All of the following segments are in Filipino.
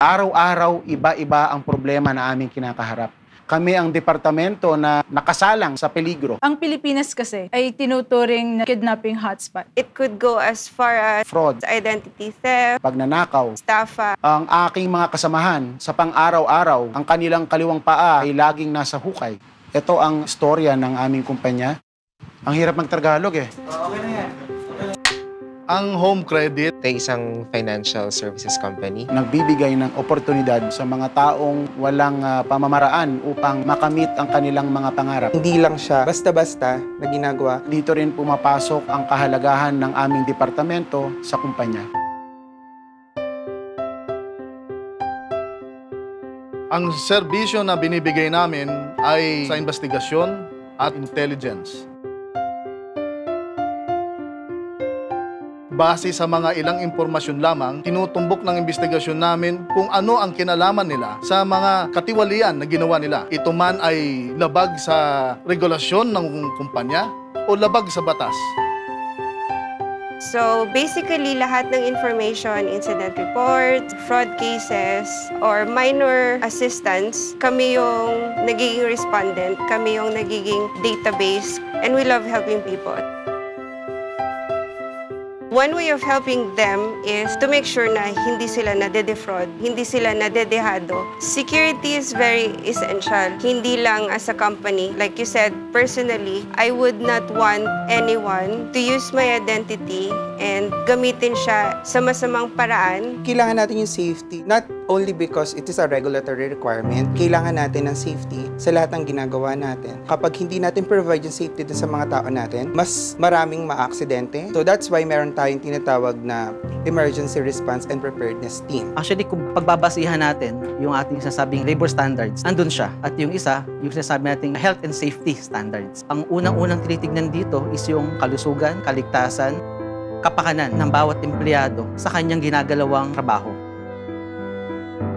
Araw-araw, iba-iba ang problema na aming kinakaharap. Kami ang departamento na nakasalang sa peligro. Ang Pilipinas kasi ay tinuturing na kidnapping hotspot. It could go as far as Fraud, identity theft, pagnanakaw. estafa. Ang aking mga kasamahan sa pang-araw-araw, ang kanilang kaliwang paa ay laging nasa hukay. Ito ang istorya ng aming kumpanya. Ang hirap mag-Tagalog eh. Okay na yan. Ang Home Credit Ito ay isang financial services company. Nagbibigay ng oportunidad sa mga taong walang pamamaraan upang makamit ang kanilang mga pangarap. Hindi lang siya basta-basta na ginagawa. Dito rin pumapasok ang kahalagahan ng aming departamento sa kumpanya. Ang serbisyo na binibigay namin ay sa investigasyon at intelligence. Base sa mga ilang impormasyon lamang, tinutumbok ng investigasyon namin kung ano ang kinalaman nila sa mga katiwalian na ginawa nila. Ito man ay labag sa regulasyon ng kumpanya o labag sa batas. So basically, lahat ng information, incident reports, fraud cases, or minor assistance, kami yung nagiging respondent, kami yung nagiging database, and we love helping people. One way of helping them is to make sure na hindi sila nade-defraud, hindi sila nadedehado. Security is very essential. Hindi lang as a company. Like you said, personally, I would not want anyone to use my identity and gamitin siya sa masamang paraan. Kailangan natin yung safety, not only because it is a regulatory requirement. Kailangan natin ng safety sa lahat ng ginagawa natin. Kapag hindi natin provide yung safety dun sa mga tao natin, mas maraming maaksidente. So that's why meron tayong tinatawag na Emergency Response and Preparedness Team. Actually, kung pagbabasihan natin yung ating sinasabing labor standards, andun siya. At yung isa, yung sinasabi nating health and safety standards. Ang unang-unang tinitignan dito is yung kalusugan, kaligtasan, kapakanan ng bawat empleyado sa kanyang ginagalawang trabaho.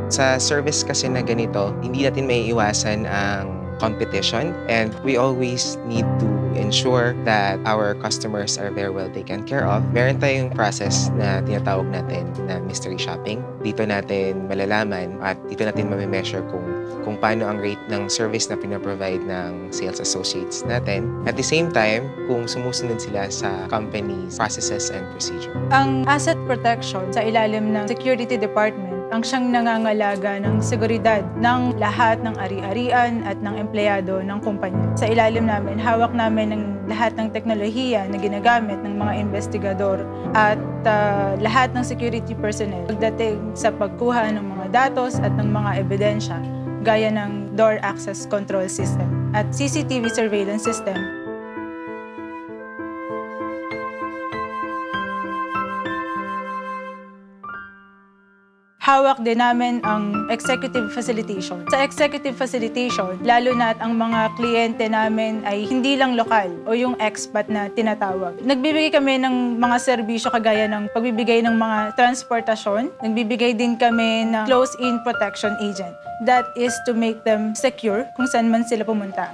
Sa service kasi na ganito, hindi natin may iwasan ang competition, and we always need to ensure that our customers are very well taken care of. Meron tayong process na tinatawag natin na mystery shopping. Dito natin malalaman at dito natin ma-measure kung paano ang rate ng service na pinaprovide ng sales associates natin. At the same time, kung sumusunod sila sa company's processes and procedure. Ang asset protection sa ilalim ng security department ang siyang nangangalaga ng seguridad ng lahat ng ari-arian at ng empleyado ng kumpanya. Sa ilalim namin, hawak namin ng lahat ng teknolohiya na ginagamit ng mga investigador at lahat ng security personnel pagdating sa pagkuha ng mga datos at ng mga ebidensya gaya ng door access control system at CCTV surveillance system. Hawak din namin ang executive facilitation. Sa executive facilitation, lalo na at ang mga kliyente namin ay hindi lang lokal o yung expat na tinatawag. Nagbibigay kami ng mga serbisyo kagaya ng pagbibigay ng mga transportasyon. Nagbibigay din kami ng close-in protection agent. That is to make them secure kung saan man sila pumunta.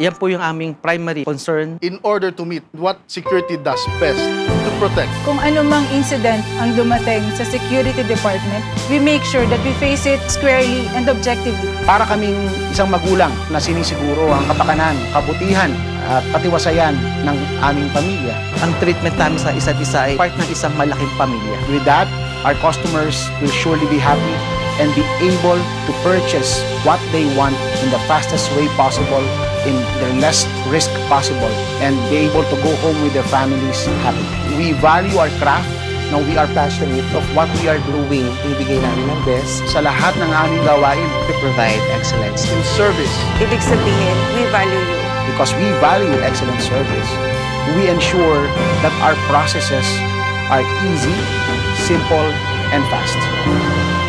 Yan po yung aming primary concern. in order to meet what security does best to protect. Kung anumang incident ang dumating sa security department, we make sure that we face it squarely and objectively. Para kaming isang magulang na sinisiguro ang kapakanan, kabutihan at katiwasayan ng aming pamilya. Ang treatment namin sa isa't isa ay part ng isang malaking pamilya. With that, our customers will surely be happy and be able to purchase what they want in the fastest way possible, in the less risk possible, and be able to go home with their families happy. We value our craft. Now we are passionate of what we are doing. Ibigay namin ng best. Sa lahat ng aming gawain, To provide excellence. In service, Ibig sabihin, we value you. because we value excellent service, we ensure that our processes are easy, simple, and fast.